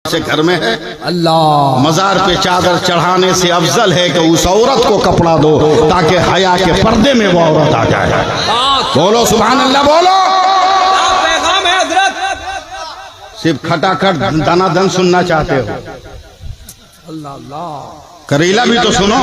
से घर में है। अल्लाह मजार पे चादर चढ़ाने से अफजल है कि उस औरत को कपड़ा दो ताकि हया के पर्दे में वो औरत आ जाए। बोलो सुभान अल्लाह, बोलो। सिर्फ खटाखट दनादन सुनना चाहते हो? अल्लाह अल्लाह, करेला भी तो सुनो।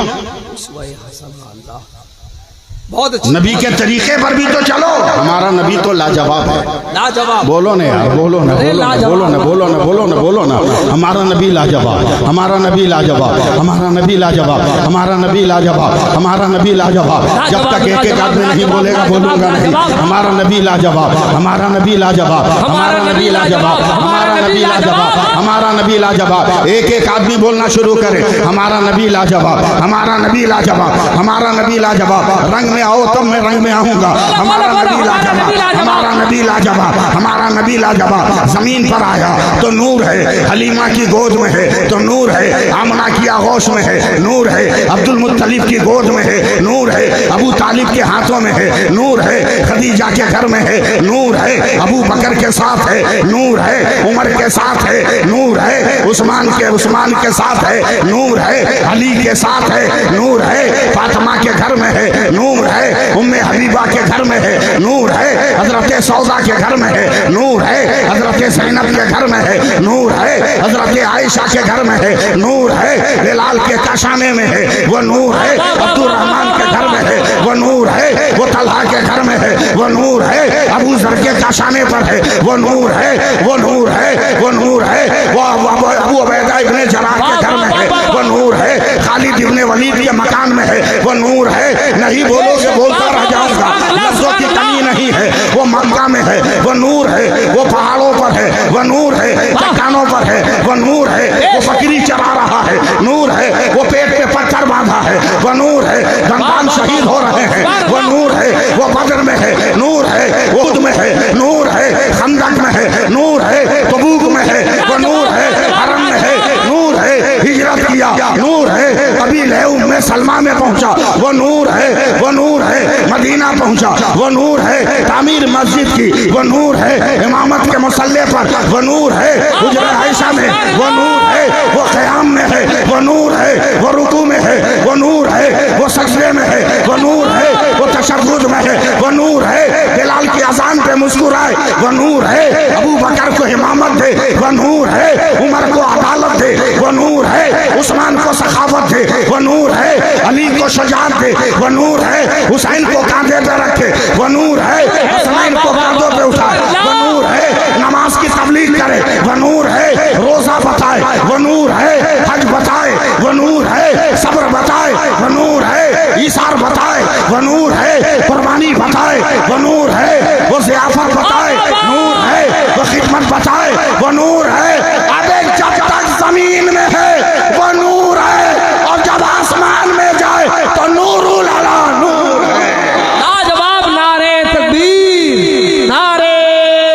बहुत अच्छी। नबी के तरीके पर भी तो चलो। हमारा नबी तो लाजवाब है। लाजवाब। बोलो ना यार, बोलो ना, बोलो ना, बोलो ना, बोलो ना, बोलो ना, बोलो ना। हमारा नबी लाजवाब, हमारा नबी लाजवाब, हमारा नबी लाजवाब, हमारा नबी लाजवाब, हमारा नबी लाजवाब। जब तक एक एक आदमी नहीं बोलेगा बोलूंगा नहीं। हमारा नबी लाजवाब, हमारा नबी लाजवाब, हमारा नबी लाजवाब, हमारा नबी लाजवाब, हमारा नबी लाजवाब। एक एक आदमी बोलना शुरू करे, हमारा नबी लाजवाब, हमारा नबी लाजवाब, हमारा नबी लाजवाब। रंग में आओ तब मैं रंग में आऊंगा। हमारा नबी लाजवाब, हमारा नबी लाजवाब, हमारा नबी लाजवाब। जमीन पर आया तो नूर है, हलीमा की गोद में है तो नूर है, आमना की आगोश में है नूर है, अब्दुल मुत्तलिब की गोद में है नूर है, अबू तालिब के हाथों में है नूर है, खदीजा के घर में है नूर है, अबू बकर के साथ है नूर है, उमर के साथ है नूर है, उस्मान के साथ है नूर है, अली के साथ है नूर है, फातिमा के घर में है नूर है, उम्मे हबीबा के घर में है नूर है, हजरत सौदा के घर में है नूर है, हजरत ज़ैनब के घर में है नूर है, हजरत आयशा के घर में है नूर है, बिलाल के काशाने में है वो नूर है, अब्दुल रहमान के घर में है वो नूर है, वो तलहा के घर में है वो नूर है, अबू जर के काशाने पर है वो नूर है, वो नूर है, वो नूर है, वो अबू उबैदा इब्ने जराह के घर में है वो नूर है, खालिद इब्ने वलीद के मकान में है वो नूर है। नहीं बोलोगे बोलता रह जाऊंगा, लफ्जों की कमी नहीं है। वो मक्का में है वो नूर है, वो पहाड़ों पर है वो नूर है, चट्टानों पर है वो नूर है, वो बकरी चरा रहा है नूर है, वो पेट पे पत्थर बांधा है वो नूर है, गंदान शहीद हो रहे हैं वो नूर है, वो बदर में है नूर है, वो उहद में है नूर है, खंदक में है नूर है, तबूक में है वो नूर है, हरम में है नूर है, हिजरत किया नूर है, कबीले उम्मे सलमा में पहुंचा वो नूर है, वो नूर है, मदीना पहुंचा वो नूर है, तामीर मस्जिद की वो नूर है, इमामत के मुसल्ले पर वो नूर है, हुजरा आयशा में वो नूर है, वो क़याम में है वो नूर है, वो रुकू में है वो नूर है, वो सजदे में है वो नूर है, वो तशहुद में है वो नूर है, बिलाल की अजान पे मुस्कुराए वो नूर है, अबू बकर को इमामत दे वो नूर है, उमर को अदालत दे वो नूर है, उस्मान को सखावत दे वो नूर है, अली को शजाअत दे वो नूर है, हुसैन को कांधे पे रखे वो नूर है, हसनैन को कांधों पे उठाए वो नूर है, नमाज की तबलीग करे वो नूर है, रोजा बताए वो नूर है, हज बताए वो नूर है, सब्र बताए वो नूर है, ईसार बताए वो नूर है, कुर्बानी बताए वो नूर है, वो ज़ियाफत बताए नूर है, वो खिदमत बताए वो नूर है। अबे जब तक जमीन में है वो नूर है, और जब आसमान में जाए तो नूरुल अला नूर है। लाजवाब। नारे तकबीर, नारे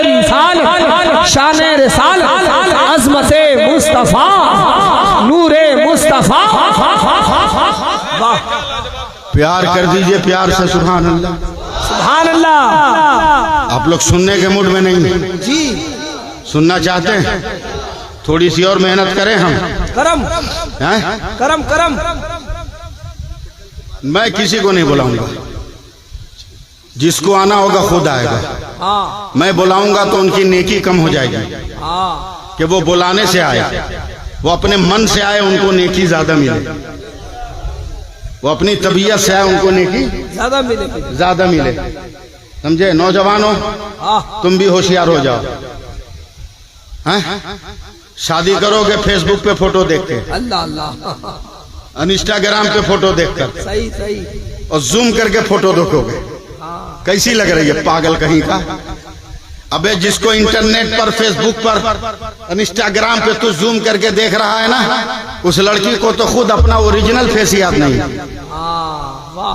रिसालत, शाने रिसालत, अज़मते मुस्तफा, नूरे मुस्तफा। प्यार कर दीजिए प्यार से सुभान अल्लाह, सुभान अल्लाह। आप लोग सुनने के मूड में नहीं जी, सुनना चाहते हैं? थोड़ी सी और मेहनत करें हम। करम हैं? करम करम। मैं किसी को नहीं बुलाऊंगा, जिसको आना होगा खुद आएगा। हाँ मैं बुलाऊंगा तो उनकी नेकी कम हो जाएगी हाँ, कि वो बुलाने से आए, वो अपने मन से आए उनको नेकी ज्यादा मिले, वो अपनी तबीयत से आए उनको नेकी ज्यादा मिलेगी। ज्यादा मिले। समझे? नौजवानों, तुम भी होशियार हो जाओ। हैं? शादी करोगे फेसबुक पे फोटो देख के, अल्लाह अल्लाह, इंस्टाग्राम पे फोटो देखकर, सही सही। और जूम करके फोटो देखोगे, कैसी लग रही है पागल कहीं का। अबे जिसको इंटरनेट पर, फेसबुक पर, इंस्टाग्राम पे तू जूम करके देख रहा है ना, उस लड़की को तो खुद अपना ओरिजिनल फेस याद नहीं। वाह,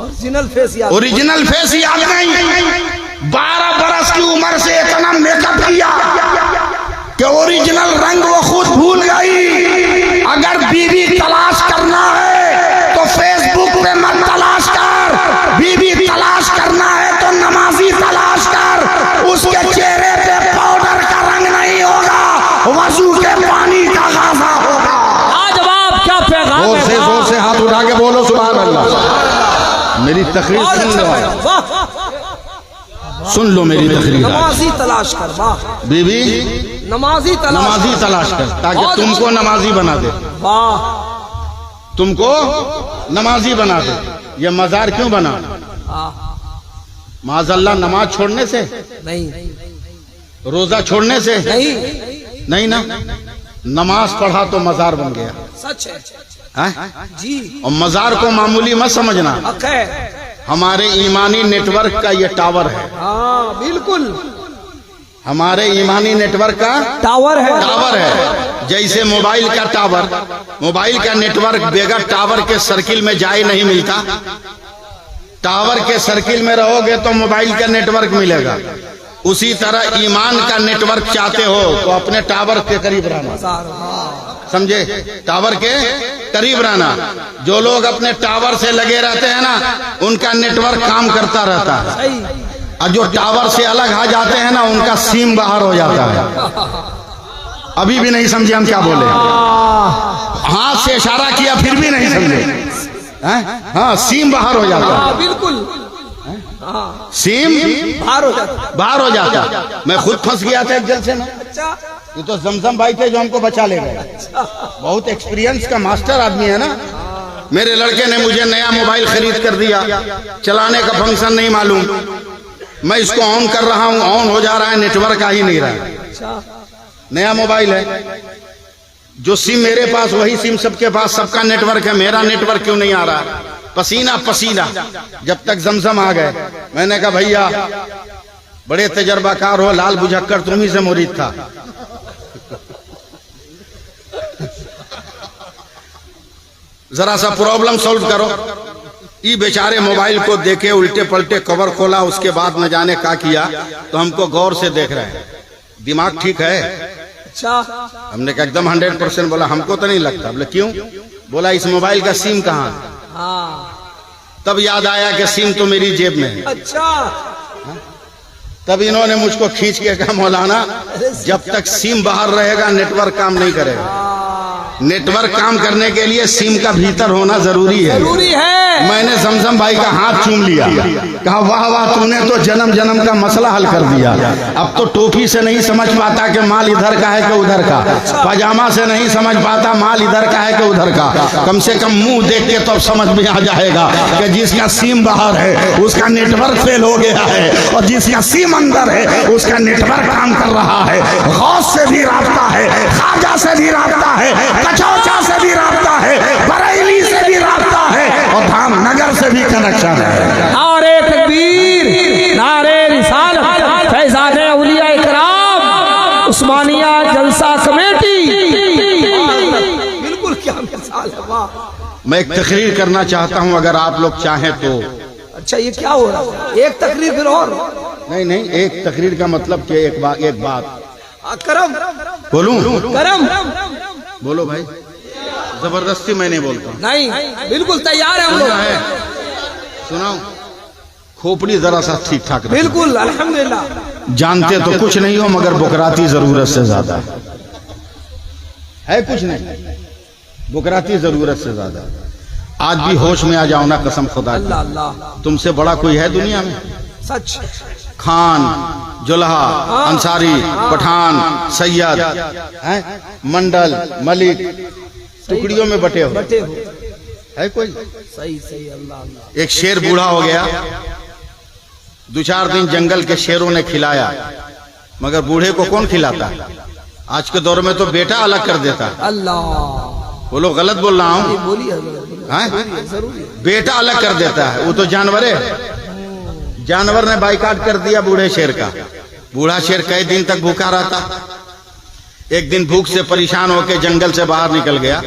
ओरिजिनल फेस याद, ओरिजिनल फेस याद नहीं। 12 बरस की उम्र से इतना मेकअप किया कि ओरिजिनल रंग वो खुद भूल गई। अगर बीवी तलाश करना है तो फेसबुक पे मत तलाश कर, बीवी तलाश करना है तो नमाजी तलाश कर। उसके चेहरे पे पाउडर का रंग नहीं होगा, वजू के पानी का गाजा होगा। लाजवाब, क्या पैगाम जोर है, से वाह। जोर से हाथ उठा के बोलो सुभान अल्लाह। मेरी तकरीर बहुत सुन अच्छा लो, पैगाम, वाह। सुन लो मेरी तकरीर। नमाजी तलाश कर, वाह। बीबी नमाजी नमाजी तलाश कर, ताकि बहुत तुमको नमाजी बना दे, वाह। तुमको नमाजी बना दे। ये मजार क्यों बना? माज़अल्लाह नमाज छोड़ने से नहीं, रोजा छोड़ने से नहीं, नहीं ना, नमाज पढ़ा तो मजार बन गया सच है है? जी। और मजार को मामूली मत समझना, हक है, हमारे ईमानी नेटवर्क का ये टावर है, हाँ बिल्कुल हमारे ईमानी नेटवर्क का टावर है, टावर है। जैसे मोबाइल का टावर, मोबाइल का नेटवर्क बेगर टावर के सर्किल में जाए नहीं मिलता। टावर के सर्किल में रहोगे तो मोबाइल का नेटवर्क मिलेगा। उसी तरह ईमान का नेटवर्क चाहते हो तो अपने टावर के करीब रहना, समझे? टावर के करीब रहना। जो लोग अपने टावर से लगे रहते हैं ना, उनका नेटवर्क काम करता रहता है, सही। और जो टावर से अलग आ जाते हैं ना, उनका सिम बाहर हो जाता है। अभी भी नहीं समझे हम क्या बोले? हाथ से इशारा किया फिर भी नहीं समझे हैं? हाँ, सिम बाहर हो जाता है, हाँ बिल्कुल, सिम बाहर हो जाता। बाहर हो जाता। मैं खुद फंस गया था एक जलसे में। अच्छा, ये तो जमजम भाई थे जो हमको बचा ले गए। बहुत एक्सपीरियंस का मास्टर आदमी है ना। मेरे लड़के ने मुझे नया मोबाइल खरीद कर दिया, चलाने का फंक्शन नहीं मालूम। मैं इसको ऑन कर रहा हूँ, ऑन हो जा रहा है, नेटवर्क आ ही नहीं रहा है। अच्छा, नया मोबाइल है, जो सिम मेरे पास वही सिम सबके पास, सबका नेटवर्क है, मेरा नेटवर्क क्यों नहीं आ रहा? पसीना पसीना। जब तक जमजम आ गए, मैंने कहा भैया बड़े तजर्बाकार हो, लाल बुझक्कर तुम ही से मुरीद था। जरा सा प्रॉब्लम सॉल्व करो। ये बेचारे मोबाइल को देखे, उल्टे पलटे कवर खोला, उसके बाद न जाने क्या किया, तो हमको गौर से देख रहे हैं। दिमाग ठीक है? अच्छा, हमने कहा एकदम 100%। बोला हमको तो नहीं लगता। बोले क्यों? बोला इस मोबाइल का सिम कहाँ है? हाँ, तब याद आया कि सिम तो मेरी जेब में है। अच्छा, तब इन्होंने मुझको खींच के कहा मौलाना, जब तक सिम बाहर रहेगा नेटवर्क काम नहीं करेगा। नेटवर्क काम करने के लिए सिम का भीतर होना जरूरी है। जरूरी है। मैंने जमजम भाई का हाथ चूम लिया, कहा वाह वाह, तूने तो जन्म जन्म का मसला हल कर दिया। अब तो टोपी से नहीं समझ पाता कि माल इधर का है कि उधर का, पजामा से नहीं समझ पाता माल इधर का है कि उधर का। कम से कम मुंह देख के तो अब समझ में आ जाएगा कि जिसका सिम बाहर है उसका नेटवर्क फेल हो गया है, और जिसका सिम अंदर है उसका नेटवर्क काम कर रहा है। गौस से भी राब्ता है, खाजा से भी राब्ता है, कचौचा से भी राब्ता है, बरेली से भी राब्ता है, और धामनगर से भी कनेक्शन है। नारे तकबीर, नारे रिसालत, फैज़ाने औलिया इकराम, उस्मानिया जलसा कमेटी। बिल्कुल, क्या मिसाल है, वाह। मैं एक तकरीर करना चाहता हूं, अगर आप लोग चाहें तो। अच्छा, ये क्या हो रहा है? एक तकरीर फिर और? नहीं नहीं, एक तकरीर का मतलब कि एक बात करम बोलूं? करम बोलो भाई, जबरदस्ती मैं नहीं बोलता। नहीं, बिल्कुल तैयार है हम लोग। है सुनाओ, खोपड़ी जरा सा ठीक ठाक रखना। बिल्कुल, अल्हम्दुलिल्लाह। जानते तो कुछ नहीं हो, मगर बुकराती जरूरत से ज्यादा है। कुछ नहीं, बुकराती जरूरत से ज्यादा। आज भी होश में आ जाओ ना, कसम खुदा की। अल्लाह अल्लाह, तुमसे बड़ा कोई है दुनिया में? सच। खान, जुल्हा, अंसारी, पठान, सैयद, मंडल, मलिक, टुकड़ियों में बटे हो है कोई? सही सही, अल्लाह अल्लाह। एक शेर बूढ़ा हो गया, 2-4 दिन जंगल के शेरों ने खिलाया, मगर बूढ़े को कौन खिलाता है? आज के दौर में तो बेटा अलग कर देता है। अल्लाह, बोलो गलत बोल रहा हूँ? बोलिए, जरूरी बेटा अलग कर देता है। वो तो जानवर है। जानवर ने बाइकाट कर दिया बूढ़े शेर का। बूढ़ा शेर कई दिन तक भूखा रहता। एक दिन भूख से परेशान होकर जंगल से बाहर निकल गया।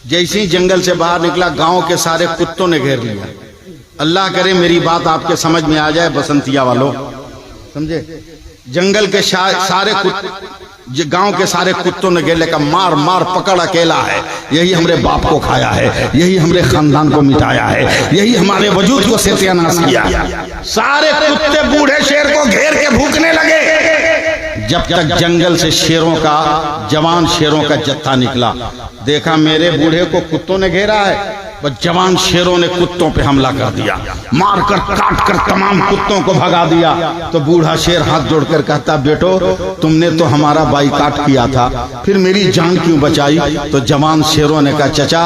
जैसे ही जंगल से बाहर निकला, गांव के सारे कुत्तों ने घेर लिया। अल्लाह करे मेरी बात आपके समझ में आ जाए, बसंतिया वालों, समझे? जंगल के सारे गांव के सारे कुत्तों ने घेर लेकर मार मार पकड़, अकेला है, यही हमारे बाप को खाया है, यही हमारे खानदान को मिटाया है, यही हमारे वजूद को सत्यानाश किया। सारे कुत्ते बूढ़े शेर को घेर के भूखने लगे। जब तक जंगल से शेरों का, जवान शेरों का जत्था निकला, देखा मेरे बूढ़े को कुत्तों ने घेरा है, बस जवान शेरों ने कुत्तों पे हमला कर दिया, मारकर काटकर तमाम कुत्तों को भगा दिया। तो बूढ़ा शेर हाथ जोड़कर कहता, बेटो तुमने तो हमारा बाइकाट किया था, फिर मेरी जान क्यों बचाई? तो जवान शेरों ने कहा, चचा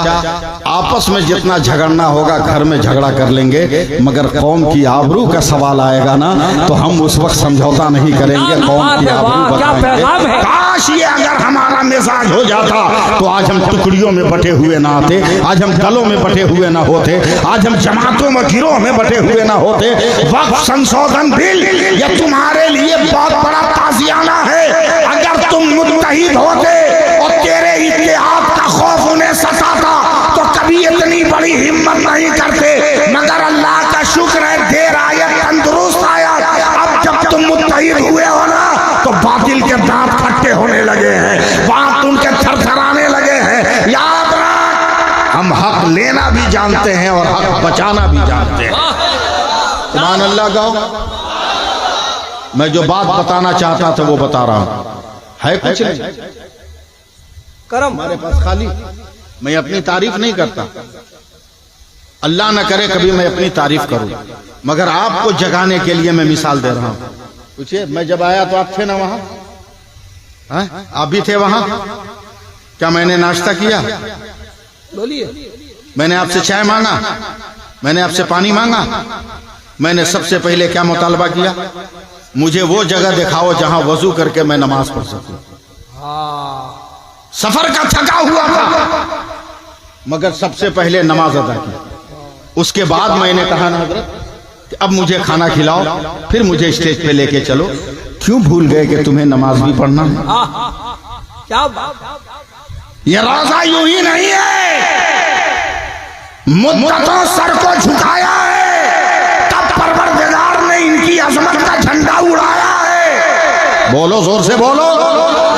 आपस में जितना झगड़ना होगा घर में झगड़ा कर लेंगे, मगर कौम की आबरू का सवाल आएगा ना तो हम उस वक्त समझौता नहीं करेंगे, कौम की आबरू बताएंगे। काश ये अगर हमारा मिजाज हो जाता तो आज हम टुकड़ियों में बटे हुए ना आते, आज हम दलों में बटे हुए ना होते, आज हम जमातों में गिरोह में बटे हुए ना होते। वक्त संशोधन बिल ये तुम्हारे लिए बहुत बड़ा ताजियाना है। अगर तुम मुत्तहिद होते और तेरे इत्तेहाद का खौफ उन्हें सताता तो कभी इतनी बड़ी हिम्मत नहीं करते, मगर अल्लाह का शुक्र है देर आया तंदुरुस्त आया। अब जब तुम मुत्तहिद हुए हो ना तो बातिल के दांत खट्टे होने लगे हैं, बात उनके थरथराने लगे हैं। याद रख, हम हक लेना भी जानते हैं और हक बचाना भी जानते हैं। सुभान अल्लाह गाओ। मैं जो बात बताना चाहता था वो बता रहा हूं, है कुछ नहीं करम हमारे पास खाली। मैं अपनी तारीफ नहीं करता, अल्लाह न करे कभी मैं अपनी तारीफ करूं, मगर आपको जगाने के लिए मैं मिसाल दे रहा हूं। पूछिए, मैं जब आया तो आप थे ना वहां? आप भी थे वहां? क्या मैंने नाश्ता किया? बोलिए। मैंने आपसे चाय मांगा? मैंने आपसे पानी मांगा? मैंने सबसे पहले क्या मुतालबा किया? मुझे वो जगह दिखाओ जहां वजू करके मैं नमाज पढ़ सकूं। सफर का थका हुआ था, मगर सबसे पहले नमाज अदा की। उसके बाद मैंने कहा ना हजरत कि अब मुझे खाना खिलाओ, फिर मुझे स्टेज पे लेके चलो। क्यों भूल गए कि तुम्हें नमाज भी पढ़ना है? क्या ये रोजा यूं ही नहीं है, मुद्दतों सर को झुकाया है, तब परवरदिगार ने इनकी अजमत का झंडा उड़ाया है। बोलो, जोर से बोलो।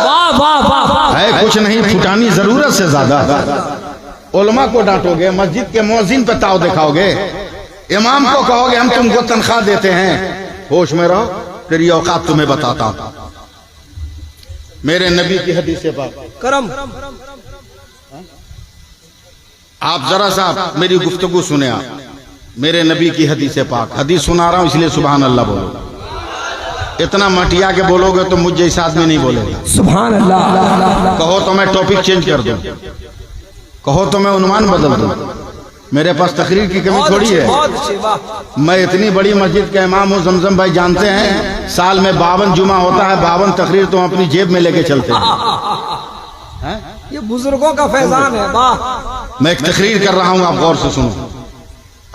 वाह वाह वाह। है कुछ नहीं, फुटानी जरूरत से ज्यादा। उलमा को डांटोगे, मस्जिद के मुअज्जिन पे ताव दिखाओगे, इमाम को कहोगे हम तुमको तनख्वाह देते हैं। होश में रहो, तेरी औकात तुम्हें बताता हूं। मेरे नबी की हदीस पाक करम। आप जरा सा मेरी गुफ्तगू सुने। आप मेरे नबी की हदीस पाक, हदीस सुना रहा हूं इसलिए सुभान अल्लाह बोलो। इतना मटिया के बोलोगे तो मुझ जैसा आदमी नहीं बोलेगा। सुभान अल्लाह। कहो तो मैं टॉपिक चेंज कर दूं, कहो तो मैं उन्वान बदल दूं। मेरे पास तकरीर की कमी थोड़ी है। मैं इतनी बड़ी मस्जिद का इमाम हूँ। जमजम भाई जानते हैं साल में 52 जुमा होता है, 52 तकरीर तो हम अपनी जेब में लेके चलते हैं। ये बुजुर्गों का फैजान है। वाह। मैं एक तकरीर कर रहा हूं, आप गौर से सुनो।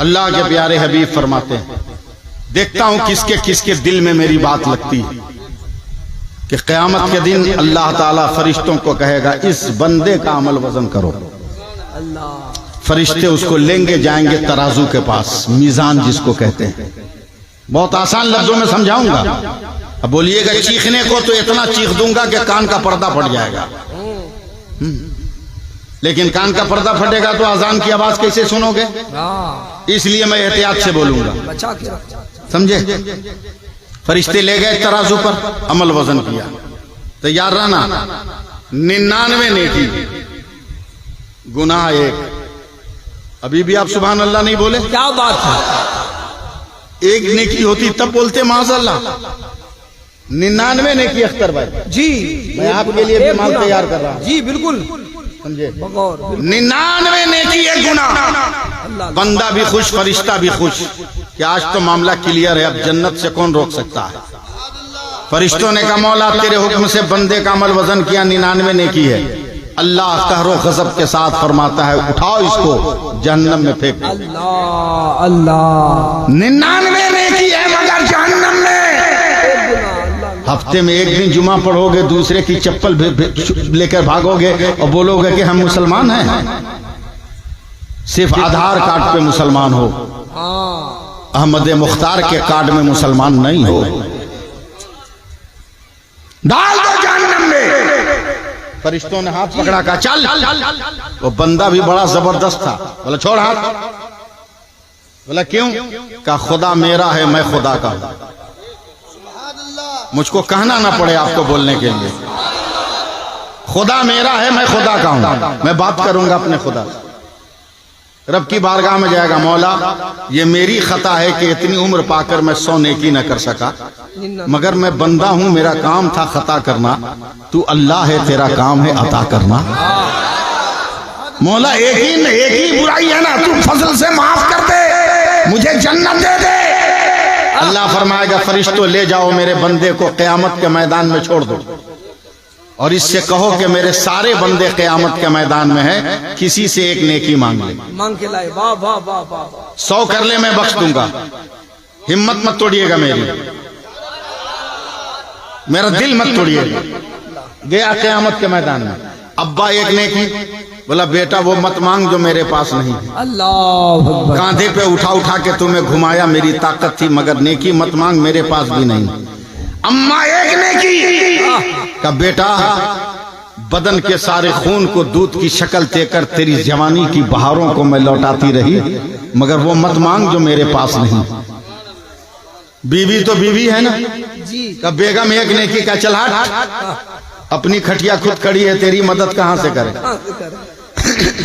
अल्लाह के प्यारे हबीब फरमाते हैं, देखता हूं किसके किसके दिल में मेरी बात लगती है कि क़यामत के दिन अल्लाह ताला फरिश्तों को कहेगा इस बंदे का अमल वजन करो। फरिश्ते उसको लेंगे, जाएंगे तराजू के पास, मीजान जिसको कहते हैं। बहुत आसान लफ्जों में समझाऊंगा। अब बोलिएगा चीखने को तो इतना चीख दूंगा कि कान का पर्दा फट जाएगा। लेकिन कान का पर्दा फटेगा तो अजान की आवाज कैसे सुनोगे? इसलिए मैं एहतियात से बोलूंगा, समझे? फरिश्ते ले गए तराजू पर, अमल वजन किया। तैयार रहना, 99 नेकी, गुनाह 1। अभी भी आप सुभान अल्लाह नहीं बोले? क्या बात है। एक नेकी होती तब बोलते माज़अल्लाह। 99 नेकी अख्तर भाई जी। मैं आपके लिए भी माल तैयार कर रहा हूं। जी बिल्कुल, समझे? 99 नेकी एक गुनाह। बंदा भी खुश, फरिश्ता भी खुश कि आज तो मामला क्लियर है, अब जन्नत से कौन रोक सकता है। फरिश्तों ने कहा मौला तेरे हुक्म से बंदे का अमल वजन किया, 99 नेकी है। अल्लाह कहरो गज़ब के साथ फरमाता है उठाओ इसको जहन्नम में फेंक। अल्लाह अल्लाह। 99 नेकी है मगर जहन्नम में। हफ्ते में एक दिन जुमा पढ़ोगे, दूसरे की चप्पल लेकर भागोगे और बोलोगे कि हम मुसलमान हैं। सिर्फ आधार कार्ड पे मुसलमान हो, अहमद मुख्तार के कार्ड में मुसलमान नहीं हो। डाल दो जहन्नम में। फरिश्तों ने हाथ पकड़ा, कहा चल। वो बंदा भी बड़ा जबरदस्त था, बोला छोड़ हाथ। बोला क्यों? कहा खुदा मेरा है, मैं खुदा का हूं। मुझको कहना ना पड़े आपको बोलने के लिए। खुदा मेरा है, मैं खुदा का हूं, मैं बात करूंगा अपने खुदा से। रब की बारगाह में जाएगा, मौला ये मेरी खता है कि इतनी उम्र पाकर मैं 100 नेकी न कर सका, मगर मैं बंदा हूं, मेरा काम था खता करना, तू अल्लाह है, तेरा काम है अता करना। मौला एक ही बुराई है ना, तू फजल से माफ कर दे, मुझे जन्नत दे दे। अल्लाह फरमाएगा फरिश्तों ले जाओ मेरे बंदे को क़यामत के मैदान में छोड़ दो और इससे कहो कि मेरे सारे बंदे क़यामत के मैदान में हैं, किसी से एक नेकी मांग ले, मांग के लाए। वाह वाह वाह वाह। 100 कर ले मैं बख्श दूंगा, हिम्मत मत तोड़िएगा मेरी, मेरा दिल मत तोड़िएगा। गया क़यामत के मैदान में, अब्बा एक नेकी, बोला बेटा वो मत मांग जो मेरे पास नहीं है। अल्लाह अकबर। कांधे पे उठा उठा के तुम्हें घुमाया, मेरी ताकत थी, मगर नेकी मत मांग, मेरे पास भी नहीं। अम्मा एक नेकी का बेटा, बदन के सारे खून को दूध की शक्ल देकर तेरी जवानी की बहारों को मैं लौटाती रही, मगर वो मत मांग जो मेरे पास नहीं। बीवी तो बीवी है ना जी। का बेगम एक नेकी का, चल हट, अपनी खटिया खुद खड़ी है, तेरी मदद कहां से करे।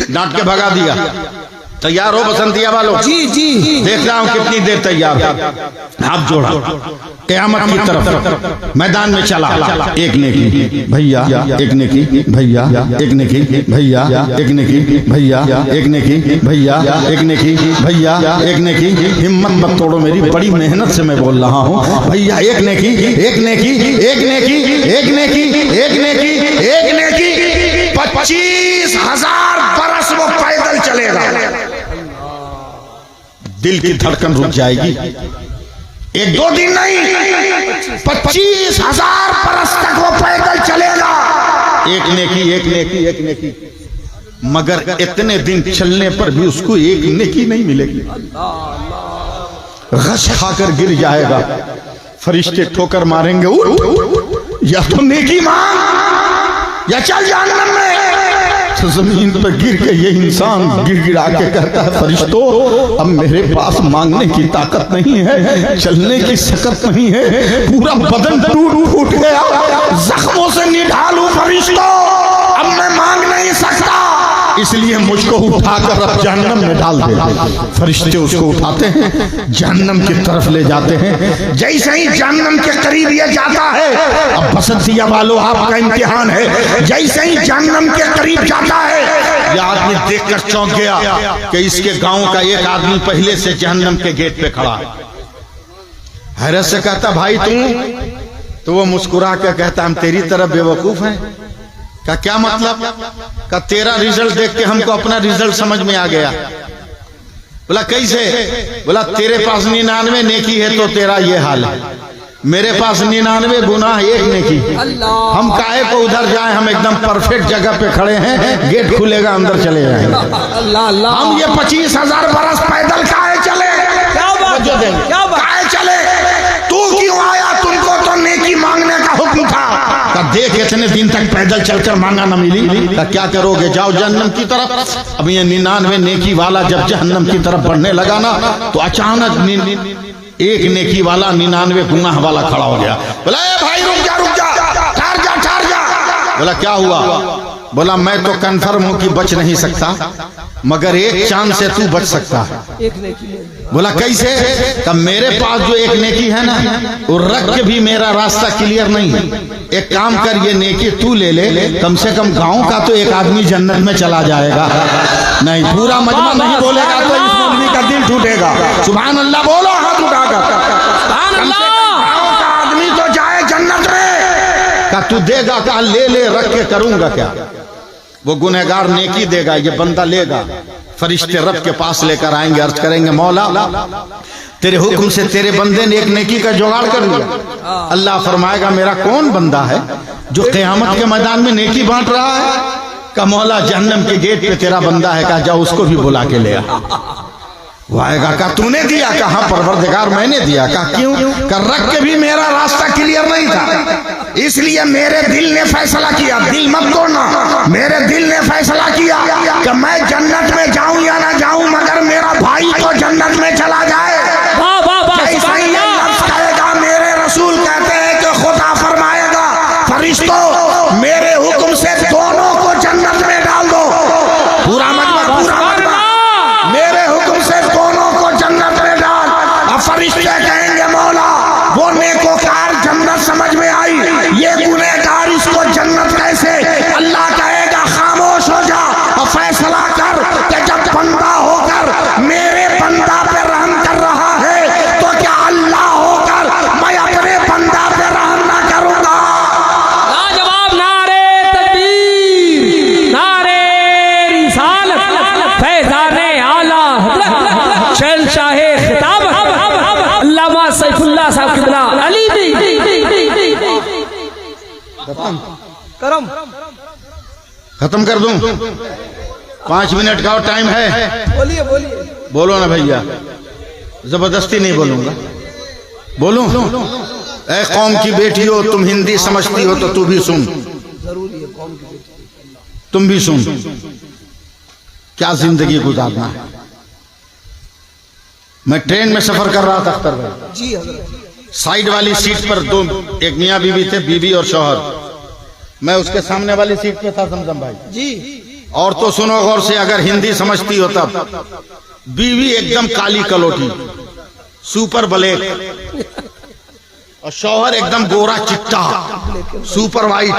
डांट के भगा दिया। तैयार हो बसंतिया वालों? जी जी। देख रहा हूं कितनी देर तैयार हो। हाथ जोड़ा, क़यामत की तरफ मैदान में चला। एक नेकी भैया, एक नेकी भैया, एक नेकी भैया, एक नेकी भैया, एक नेकी भैया, एक नेकी भैया, एक नेकी। हिम्मत मत तोड़ो मेरी, बड़ी मेहनत से मैं बोल रहा हूँ भैया। एक नेकी, एक नेकी, एक नेकी, एक नेकी, एक नेकी, एक नेकी। 25,000 बरस वो पैदल चलेगा, दिल की धड़कन रुक जाएगी। 1-2 दिन नहीं, 25,000 बरस तक वो पैदल चलेगा। एक नेकी, एक नेकी, एक नेकी, मगर इतने दिन चलने पर भी उसको एक नेकी नहीं मिलेगी। गश खाकर गिर जाएगा, फरिश्ते ठोकर मारेंगे, उठ, या तो नेकी मांग या चल जहन्नम में। तो जमीन पर गिर के ये इंसान गिड़गिड़ा के कहता है फरिश्तों अब मेरे पास मांगने की ताकत नहीं है, चलने की सकत नहीं है, पूरा बदन टूट फूट गया, जख्मों से निढाल हूं फरिश्तों, अब मैं मांग नहीं सकता, इसलिए मुझको उठाकर अब जहन्नम में डाल दे। फरिश्ते उसको उठाते हैं, जहन्नम की तरफ ले जाते हैं। जैसे ही जहन्नम के करीब ये जाता है, अब बसंतिया वालों आपका इम्तिहान है, जैसे ही जहन्नम के करीब जाता है, ये आदमी देखकर चौंक गया कि इसके गांव का एक आदमी पहले से जहन्नम के गेट पे खड़ा है। हैरत से कहता भाई तू, तो वो मुस्कुरा के कहता हम तेरी तरफ बेवकूफ हैं। का क्या मतलब? का तेरा रिजल्ट देख के हमको अपना रिजल्ट समझ में आ गया। बोला कैसे? बोला तेरे पास 99 नेकी है तो तेरा ये हाल है, मेरे पास 99 गुनाह एक नेकी। हम काहे को उधर जाए, हम एकदम परफेक्ट जगह पे खड़े हैं, गेट खुलेगा अंदर चले जाएंगे। हम ये 25,000 बरस पैदल काहे चले? क्या बात है, क्या बात? काहे चले? तू क्यों आया? तुमको तो नेकी मांगने का हुक्म था। का देख इतने दिन तक पैदल चलकर मांगा न मिली, का क्या करोगे? जाओ जहन्नम की तरफ। अब ये 99 नेकी वाला जब जहन्नम की तरफ बढ़ने लगा ना, तो अचानक एक नेकी वाला 99 गुनाह वाला खड़ा हो गया। बोला ए भाई रुक जा, रुक जा, ठहर जा, ठहर जा। बोला क्या हुआ? बोला मैं तो कंफर्म हूं कि बच नहीं सकता, मगर एक चांद से तू बच सकता है। एक नेकी। बोला कैसे? तब मेरे पास जो एक नेकी है ना, वो रख के भी मेरा रास्ता क्लियर नहीं है। एक काम कर, ये नेकी तू ले ले, कम से कम गांव का तो एक आदमी जन्नत में चला जाएगा। नहीं, पूरा मजमा नहीं बोलेगा तो इस मौलवी का दिल टूटेगा। सुभान अल्लाह बोलो हाथ उठाकर। सुभान अल्लाह। गांव का आदमी तो जाए जन्नत में। का तू देगा? का ले ले, रख के करूंगा क्या? वो गुनहगार नेकी देगा, ये बंदा लेगा। फरिश्ते रब के पास लेकर आएंगे, अर्ज करेंगे मौला तेरे हुक्म से तेरे बंदे ने एक नेकी का जुगाड़ कर लिया। अल्लाह फरमाएगा मेरा कौन बंदा है जो क़यामत के मैदान में नेकी बांट रहा है? का मौला जहन्नम के गेट पे तेरा बंदा है, का जाओ उसको भी बुला के ले आ। वो आएगा, का तूने दिया? का हाँ परवरदिगार मैंने दिया। का क्यों? का रख के भी मेरा रास्ता क्लियर नहीं था, इसलिए मेरे दिल ने फैसला किया। दिल मत तोड़ना, मेरे दिल ने फैसला किया कि मैं जन्नत में जाऊं या ना जाऊं, मगर मेरा भाई तो जन्नत में चला जाए। वाह वाह वाह, सुभान अल्लाह। कहेगा मेरे रसूल कहते हैं कि खुदा अब्दुल्ला साहब किबला अली भी करम खत्म कर दूं? 5 मिनट का और टाइम है। बोलिए बोलिए। बोलो ना भैया, जबरदस्ती नहीं बोलूंगा। बोलूं? ऐ कौम की बेटी हो, तुम हिंदी समझती हो तो तू भी सुन, जरूरी है कौम की बेटी। तुम भी सुन। क्या जिंदगी गुजारना है। मैं ट्रेन में सफर कर रहा था अख्तर भाई, जी हजरत। साइड वाली सीट पर दो, एक मियाँ बीवी थे, बीवी और शौहर। मैं उसके सामने वाली सीट पे था समझम भाई जी। और तो सुनो गौर से, अगर हिंदी समझती हो तब। बीवी एकदम काली कलोटी, सुपर ब्लैक, और शौहर एकदम गोरा चिट्टा, सुपर वाइट।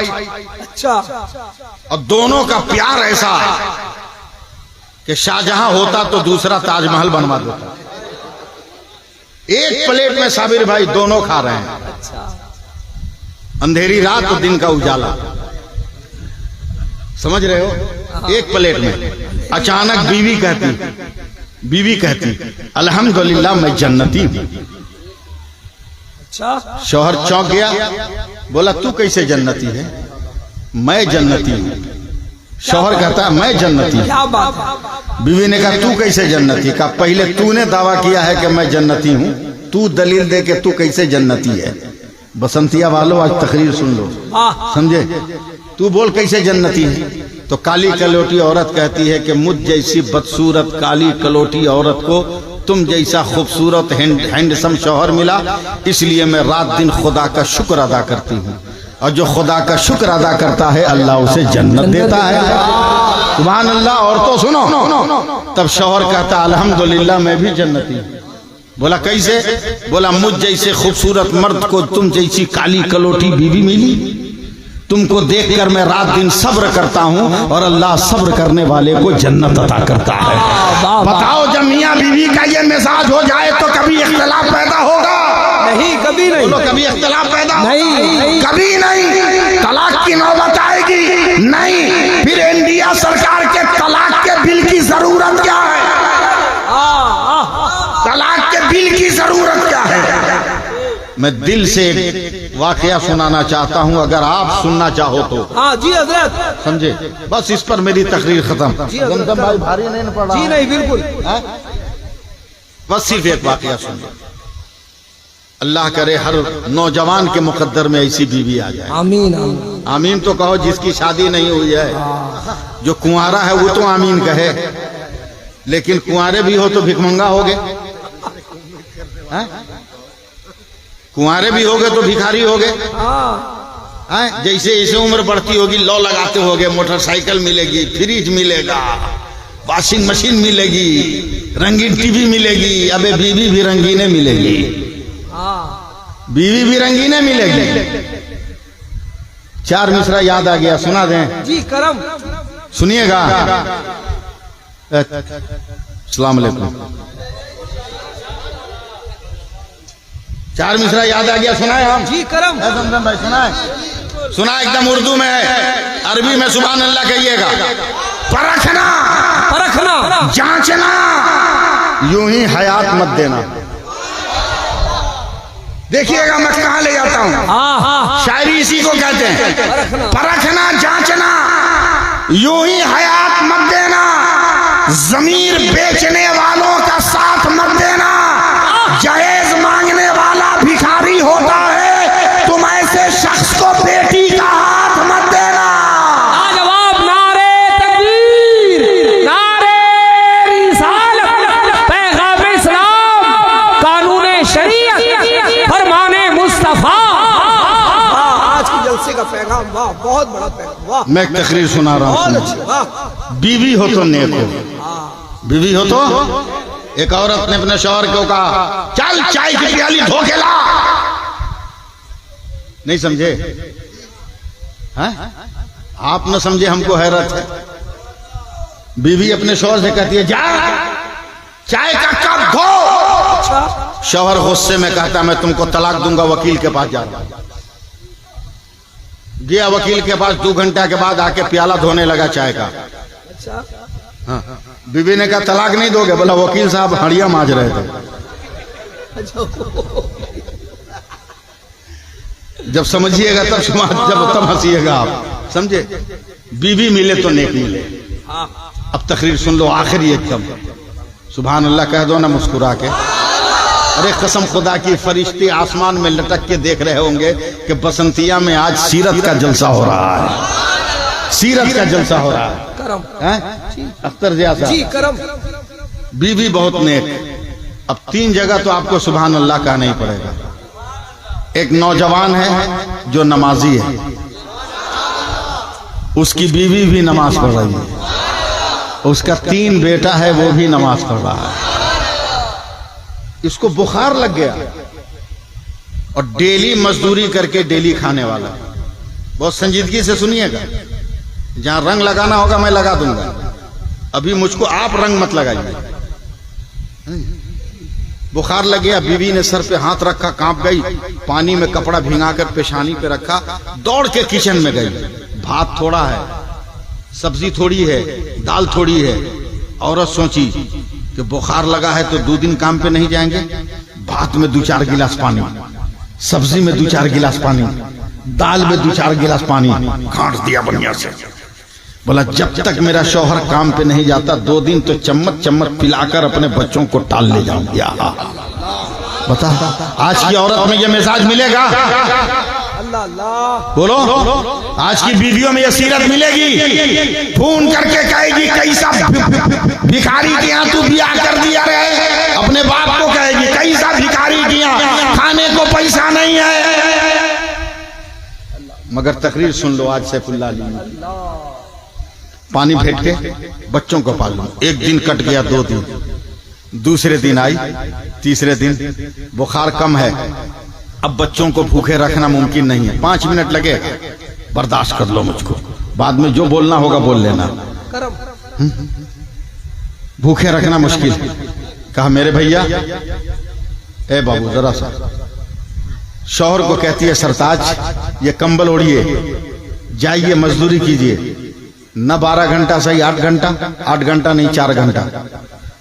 अच्छा। और दोनों का प्यार ऐसा कि शाहजहां होता तो दूसरा ताजमहल बनवा देता। एक प्लेट में साबिर भाई दोनों खा रहे हैं। अच्छा। अंधेरी रात और दिन का उजाला, समझ रहे हो, एक प्लेट में। अचानक बीवी कहती अल्हम्दुलिल्लाह मैं जन्नती हूं। अच्छा। शौहर चौंक गया, बोला तू कैसे जन्नती है? मैं जन्नती हूं। शौहर कहता है मैं जन्नती हूं। क्या बात है। बीवी ने कहा तू कैसे जन्नती? कहा पहले तूने दावा किया है कि मैं जन्नती हूं, तू दलील दे के तू कैसे जन्नती है। बसंतिया वालों आज तकरीर सुन लो, समझे? तू बोल कैसे जन्नती है? तो काली कलोटी औरत कहती है कि मुझ जैसी बदसूरत काली कलोटी औरत को तुम जैसा खूबसूरत हैंडसम शौहर मिला, इसलिए मैं रात दिन खुदा का शुक्र अदा करती हूँ। और जो खुदा का शुक्र अदा करता है अल्लाह उसे जन्नत देता है। सुभान अल्लाह। और तो सुनो, तब शौहर कहता अल्हम्दुलिल्लाह मैं भी जन्नती हूँ। बोला कैसे? बोला मुझ जैसे खूबसूरत मर्द को तुम जैसी काली कलोटी बीवी मिली, तुमको देखकर मैं रात दिन सब्र करता हूँ और अल्लाह सब्र करने वाले को जन्नत अता करता है। बताओ जब मियाँ बीवी का ये मिजाज हो जाए तो कभी इख्तिलाफ पैदा होगा? नहीं, कभी नहीं। बोलो कभी इख्तिलाफ पैदा नहीं, कभी नहीं। तलाक की नौबत आएगी नहीं। फिर इंडिया सरकार के तलाक के बिल की जरूरत क्या है? तलाक के बिल की जरूरत क्या है? मैं दिल से एक वाकया सुनाना चाहता हूं, अगर आप सुनना चाहो तो। हाँ जी हजरत। समझे? बस इस पर मेरी तकरीर खत्म। जमजम भाई भारी नहीं पड़ रहा? जी नहीं, बिल्कुल। बस सिर्फ एक वाकया सुन लो। अल्लाह करे हर नौजवान के मुकद्दर में ऐसी बीवी आ जाए। आमीन। आमीन तो कहो जिसकी शादी नहीं हुई है। जो कुंवारा है वो तो आमीन कहे, लेकिन कुंवारे भी हो तो भिखमंगा हो गए। कुंवारे भी हो गए तो भिखारी हो गए। जैसे जैसे उम्र बढ़ती होगी लौ लगाते होगे, मोटरसाइकिल मिलेगी, फ्रिज मिलेगा, वॉशिंग मशीन मिलेगी, रंगीन टीवी मिलेगी। अबे बीवी भी रंगीने मिलेगी, बीवी भी रंगीने मिलेगी। 4 मिसरा याद आ गया, सुना दें? जी करम। सुनिएगा। अस्सलाम वालेकुम। 4 मिसरा याद आ गया, सुनाए हम? जी करम। जमजम भाई सुनाए? सुना, एकदम उर्दू में है, अरबी में सुभान अल्लाह कहिएगा। परखना, परखना, जांचना, यूं ही हयात मत देना। देखिएगा मैं कहां ले जाता हूं। शायरी इसी को कहते हैं, परखना जांचना, यूं ही हयात मत देना, जमीर बेचने वालों का साथ मत देना, जहेज मांगने वाला भिखारी होता है, तुम ऐसे शख्स को बेटी का हाथ मत देना। जवाब नारे तकबीर, नारे रिसालत, पैगाम इस्लाम, कानून शरीयत, फरमाने मुस्तफा। आज की जलसे का पैगाम, वाह, बहुत बड़ा पैगाम। वाह, मैं एक तकरीर सुना रहा हूं। बीवी हो तो नेक हो, बीवी हो तो। एक औरत ने अपने शौहर को कहा चल चाय की प्याली धो के ला। नहीं समझे? हैं? आप न समझे, हमको हैरत है। बीवी अपने शौहर से कहती है जा चाय का कप धो। शौहर गुस्से में कहता मैं तुमको तलाक दूंगा, वकील के पास जा रहा हूं। गया वकील के पास, 2 घंटा के बाद आके प्याला धोने लगा चाय का। हाँ। बीवी ने कहा तलाक नहीं दोगे? बोला वकील साहब हड़िया मांज रहे थे। जब समझिएगा तब जब तब हंसिएगा आप, समझे। बीवी मिले तो नेक मिले। अब तकरीर सुन लो आखिरी एकदम, सुभान अल्लाह कह दो ना मुस्कुरा के। अरे कसम खुदा की, फरिश्ते आसमान में लटक के देख रहे होंगे कि बसंतिया में आज सीरत का जलसा हो रहा है, सीरत का जलसा हो रहा है। अख्तर जैसा बीवी बहुत नेक। अब 3 जगह तो आपको सुभान अल्लाह कहना ही पड़ेगा। एक नौजवान है जो नमाजी है, उसकी बीवी भी नमाज पढ़ रही है, उसका 3 बेटा है वो भी नमाज पढ़ रहा है। इसको बुखार लग गया और डेली मजदूरी करके डेली खाने वाला। बहुत संजीदगी से सुनिएगा, जहां रंग लगाना होगा मैं लगा दूंगा, अभी मुझको आप रंग मत लगाइए। बुखार लग गया, बीवी ने सर पे हाथ रखा, कांप गई, पानी में कपड़ा भिंगाकर पेशानी पे रखा, दौड़ के किचन में गई। भात थोड़ा है, सब्जी थोड़ी है, दाल थोड़ी है। औरत सोची कि बुखार लगा है तो 2 दिन काम पे नहीं जाएंगे, भात में 2-4 गिलास पानी, सब्जी में 2-4 गिलास पानी, दाल में 2-4 गिलास पानी घाट दिया बढ़िया से। बोला जब तक मेरा शौहर काम पे नहीं जाता 2 दिन तो चम्मच चम्मच पिलाकर अपने बच्चों को टाल ले जाऊंगी। बता आज की औरत में ये मिजाज मिलेगा? बोलो, आज की बीवियों में ये सीरत मिलेगी? फोन करके कहेगी कैसा भिखारी के यहाँ तू ब्याह कर दिया रे, अपने बाप को कहेगी कैसा भिखारी के यहाँ खाने को पैसा नहीं है। मगर तकरीर सुन लो, आज सैफुल्लाह अली पानी फेंक के बच्चों को पाल लो। 1 दिन कट गया, 2 दिन, दूसरे दिन आई, तीसरे दिन बुखार कम है, अब बच्चों को भूखे रखना मुमकिन नहीं है, 5 मिनट लगे, बर्दाश्त कर लो मुझको, बाद में जो बोलना होगा बोल लेना। भूखे रखना मुश्किल। कहा मेरे भैया, ए बाबू जरा सा, शौहर को कहती है सरताज ये कंबल ओढ़िए, जाइए मजदूरी कीजिए, न 12 घंटा सही 8 घंटा, 8 घंटा नहीं 4 घंटा,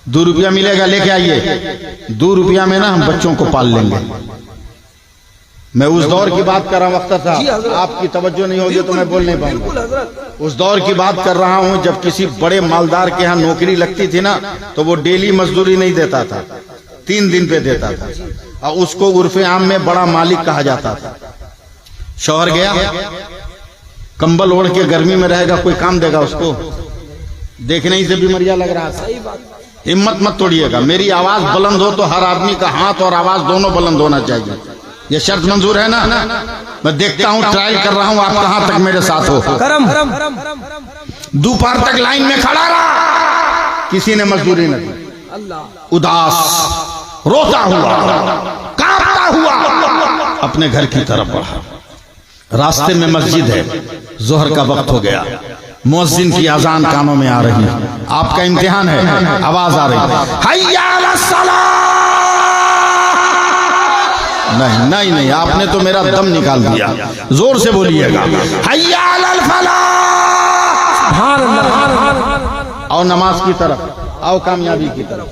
2 रुपया मिलेगा लेके आइए, 2 रुपया में ना हम बच्चों को पाल लेंगे। मैं उस दौर की बात कर रहा हूँ अख्तर साहब, आपकी तवज्जो नहीं होगी तो मैं बोल नहीं पाऊंगा। उस दौर की बात कर रहा हूँ जब किसी बड़े मालदार के यहाँ नौकरी लगती थी ना, तो वो डेली मजदूरी नहीं देता था, 3 दिन पे देता था, और उसको उर्फे आम में बड़ा मालिक कहा जाता था। शौहर गया, कंबल ओढ़ के गर्मी में रहेगा, कोई काम देगा उसको? देखने ही से बीमारियां लग रहा था। हिम्मत मत तोड़िएगा, मेरी आवाज बुलंद हो तो हर आदमी का हाथ और आवाज दोनों बुलंद होना चाहिए। ये शर्त मंजूर है ना? मैं देखता हूँ, ट्रायल कर रहा हूँ, आप कहां तक मेरे साथ हो। दोपहर तक लाइन में खड़ा रहा, किसी ने मजदूरी नहीं दी, उदास रोता हुआ कांपता हुआ अपने घर की तरफ बढ़ा। रास्ते में मस्जिद है, जोहर का वक्त हो गया, मुअज्जिन की अजान कानों में आ रही है, आपका इम्तिहान है, आवाज आ रही है, हय्या अलस सलाह। नहीं नहीं नहीं, आपने तो मेरा दम निकाल दिया, जोर से बोलिएगा, हय्या अलल फलाह। आओ नमाज की तरफ, आओ कामयाबी की तरफ।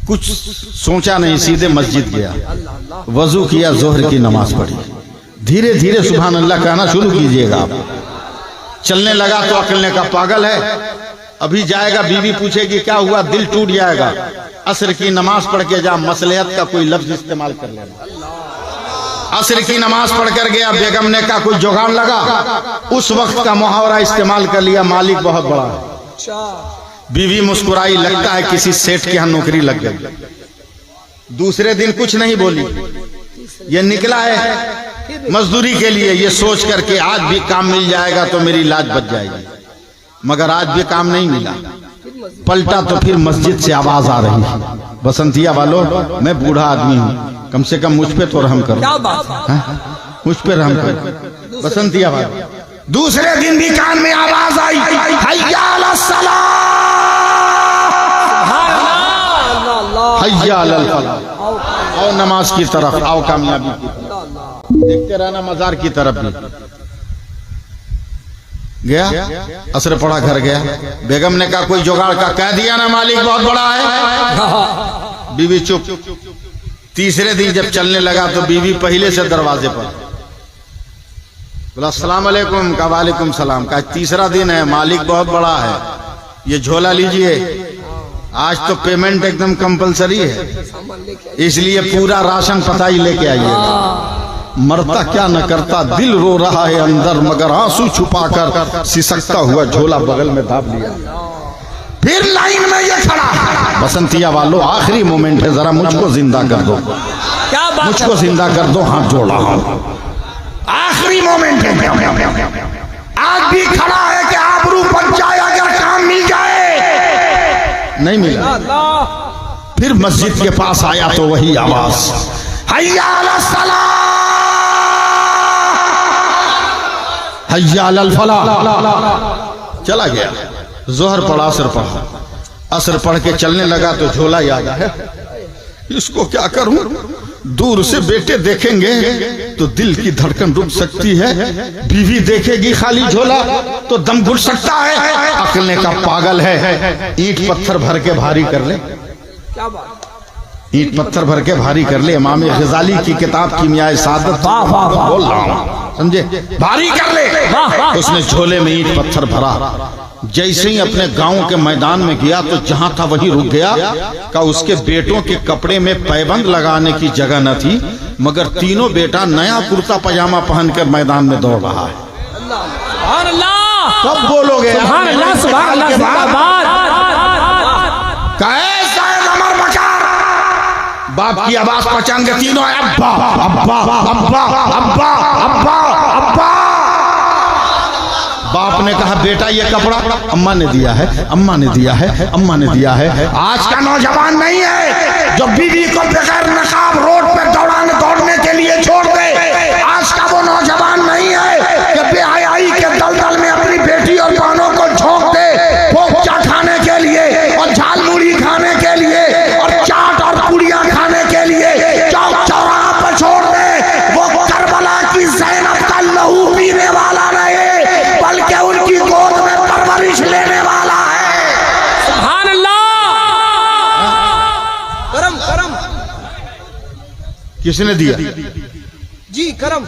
कुछ सोचा नहीं, सीधे मस्जिद गया, वजू किया, जोहर की नमाज पढ़ी। धीरे धीरे सुभान अल्लाह कहना शुरू कीजिएगा। आप चलने लगा तो अकलने का पागल है, अभी जाएगा बीवी पूछेगी क्या हुआ, दिल टूट जाएगा। असर की नमाज पढ़ के जा, मसलहत का कोई लफ्ज इस्तेमाल कर लेना। असर की नमाज पढ़ कर गया, बेगम ने का कोई जुगाड़ लगा, उस वक्त का मुहावरा इस्तेमाल कर लिया, मालिक बहुत बड़ा है। बीवी मुस्कुराई, लगता है किसी सेठ के यहाँ नौकरी लग गई। दूसरे दिन कुछ नहीं बोली, ये निकला है मजदूरी के लिए, ये सोच करके आज भी काम मिल जाएगा तो मेरी लाज बच जाएगी, मगर आज भी काम नहीं मिला। पलटा तो फिर मस्जिद से आवाज आ रही है, बसंतिया वालों मैं बूढ़ा आदमी हूँ, कम से कम मुझ पे तो रहम करो, मुझ पे रहम करो बसंतिया वालों। दूसरे दिन भी कान में आवाज आई, हय्या अलस सलाह, हय्या अलल फलाह, आओ नमाज की तरफ, आओ कामयाबी की तरफ। देखते रहना मजार की तरफ भी गया, असर पड़ा, घर गया, बेगम ने कहा कोई जुगाड़ का, कह दिया ना मालिक बहुत बड़ा है। बीवी चुप। तीसरे दिन जब चलने लगा तो बीवी पहले से दरवाजे पर, बोला अस्सलाम वालेकुम, का वालेकुम सलाम। का तीसरा दिन है, मालिक बहुत बड़ा है, ये झोला लीजिए, आज तो पेमेंट एकदम कंपलसरी है, इसलिए पूरा राशन पता ही लेके आइए। मरता क्या न करता, दिल रो रहा है अंदर, मगर आंसू छुपाकर सिसकता हुआ झोला बगल में दाब लिया। फिर लाइन में ये खड़ा, बसंतिया वालों आखिरी मोमेंट है, जरा मुझको जिंदा कर दो, क्या बात, मुझको जिंदा कर दो, हाथ जोड़ रहा हूं, आखिरी मोमेंट है। आज भी खड़ा है कि आबरू बच जाए, अगर काम मिल जाए, नहीं मिला। फिर मस्जिद के पास आया तो वही आवाज, हय्या अलस सलाह, हय्या अलल फलाह। चला गया, जोहर पढ़ा, असर पढ़ा, असर पढ़ के चलने लगा तो झोला याद है, इसको क्या करूं। दूर से बेटे देखेंगे तो दिल की धड़कन रुक सकती है, बीवी देखेगी खाली झोला तो दम घुट सकता है। अकल का पागल है, ईंट पत्थर भर के भारी कर ले, क्या बात, ईंट पत्थर भर के भारी कर ले। इमाम गजाली की किताब कीमियाए सादत बोल रहा हूं, समझे, भारी कर ले। उसने झोले में ईंट पत्थर भरा, जैसे ही अपने गांव के मैदान में गया तो जहां था वहीं रुक गया। का उसके बेटों के कपड़े में पैबंद लगाने की जगह न थी, मगर तीनों बेटा नया कुर्ता पजामा पहनकर मैदान में दौड़ रहा है। कब बोलोगे कैसा है अमर बकार, बाप की आवाज पहचान के तीनों अब्बा अब्बा अब्बा अब्बा अब्बा अब्बा। बाप ने कहा बेटा ये कपड़ा अम्मा ने दिया है, अम्मा ने दिया है, अम्मा ने दिया है। आज का नौजवान नहीं है जो बीवी को बगैर नकाब रोड पे दौड़ने के लिए छोड़ दे। आज का वो नौजवान नहीं है कि बेहयाई के दलदल में अपनी बेटी और बहनों को झोंक दे, पोपचा खाने के लिए और झाल मुड़ी खाने के लिए और चाट और पुड़िया खाने के लिए चौक चौराहा पर छोड़ दे। वो करबला की ज़ैनब का लहू पीने वाला नहीं, बल्कि उनकी गोद में परवरिश लेने वाला है। सुभान अल्लाह। करम करम किसने दिया जी, करम।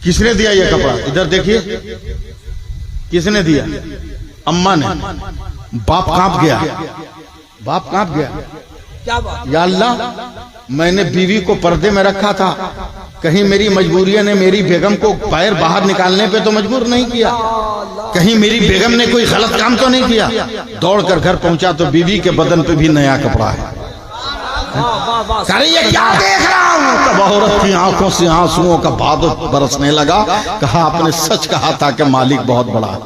किसने दिया ये कपड़ा, इधर देखिए, किसने दिया, अम्मा ने। बाप कांप गया, बाप कांप गया, क्या बात, या अल्लाह, मैंने बीवी को पर्दे में रखा था, कहीं मेरी मजबूरियों ने मेरी बेगम को पैर बाहर निकालने पे तो मजबूर नहीं किया, कहीं मेरी बेगम ने कोई गलत काम तो नहीं किया। दौड़कर घर पहुंचा तो बीवी के बदन पे भी नया कपड़ा है। अरे ये क्या देख रहा हूं, तब औरत की आंखों से आंसुओं का भादुक बरसने लगा। कहा आपने सच कहा था कि मालिक बहुत बड़ा है।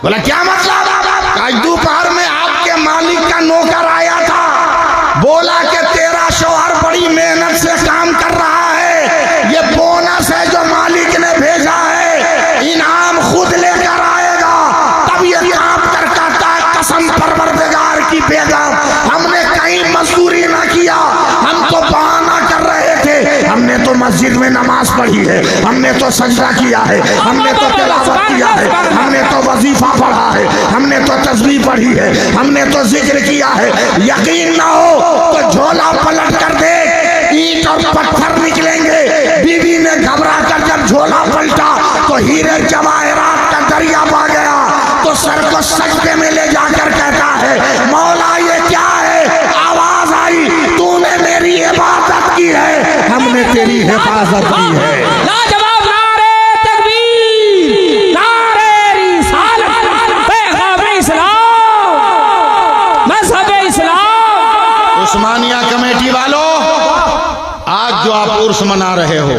बोला क्या मतलब, आज दोपहर में आपके मालिक का नौकर आया था, बोला कि तेरा शौहर बड़ी मेहनत से काम कर रहा है, ये बोनस है जो मालिक ने भेजा है, इनाम खुद लेकर आएगा। तब ये कांप कर कहता है कसम परवरदिगार की बेगम, हमने कहीं मजदूरी ना किया, हम तो बहाना कर रहे थे, हमने तो मस्जिद में नमाज पढ़ी है, हमने तो सजदा किया है, हमने तो तिलावत किया है, हमने तो वजीफा पढ़ा है, हमने तो तस्बीह पढ़ी है, हमने तो जिक्र किया है। यकीन ना हो तो झोला पलट कर दे, ईंट और पत्थर निकलेंगे। बीवी ने घबरा कर जब झोला पलटा तो हीरे जवाहरात का दरिया बह गया। तो सर को सजदे में ले जाकर कहता है मौला ये क्या है। आवाज आई तूने मेरी हिफाजत की है, हमने तेरी हिफाजत की है। लाजवाब नारे तकबीर, नारे रिसालत, पैग़ाम इस्लाम, मज़हब इस्लाम। उस्मानिया कमेटी वालों, आज जो आप उर्स मना रहे हो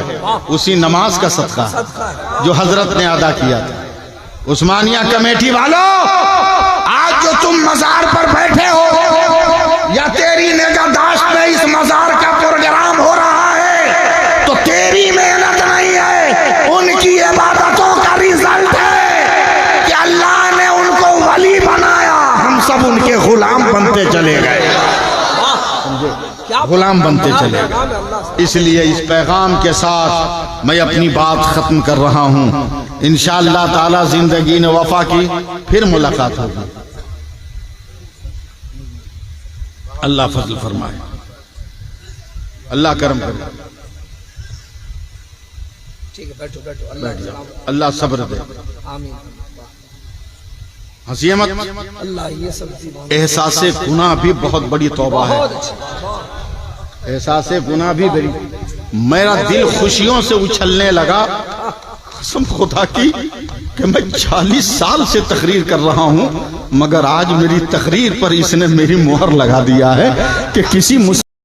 उसी नमाज का सदका जो हजरत ने अदा किया था। उस्मानिया कमेटी वालों, आज जो तुम मजार पर बैठे हो या तेरी निगाहदाश्त में इस मजार का प्रोग्राम हो रहा है, तो तेरी मेहनत नहीं है, उनकी इबादतों का रिजल्ट है कि अल्लाह ने उनको वली बनाया, हम सब उनके गुलाम बनते चले गए, गुलाम बनते चले गए। इसलिए इस पैगाम के साथ मैं अपनी बात खत्म कर रहा हूं। इंशाअल्लाह ताला जिंदगी ने वफा की, फिर मुलाकात होगी। अल्लाह फजल फरमाए। अल्लाह करम करे। ठीक है, बैठो बैठो, अल्लाह के सलाम। अल्लाह सब्र दे। आमीन। हंसिए मत। अल्लाह ये सब दीवान एहसासे गुनाह भी बहुत बड़ी तौबा है। बहुत अच्छी। एहसासे गुनाह भी बड़ी। मेरा दिल खुशियों से उछलने लगा, कसम खुदा की कि मैं 40 साल से तकरीर कर रहा हूं, मगर आज मेरी तकरीर पर इसने मेरी मुहर लगा दिया है कि किसी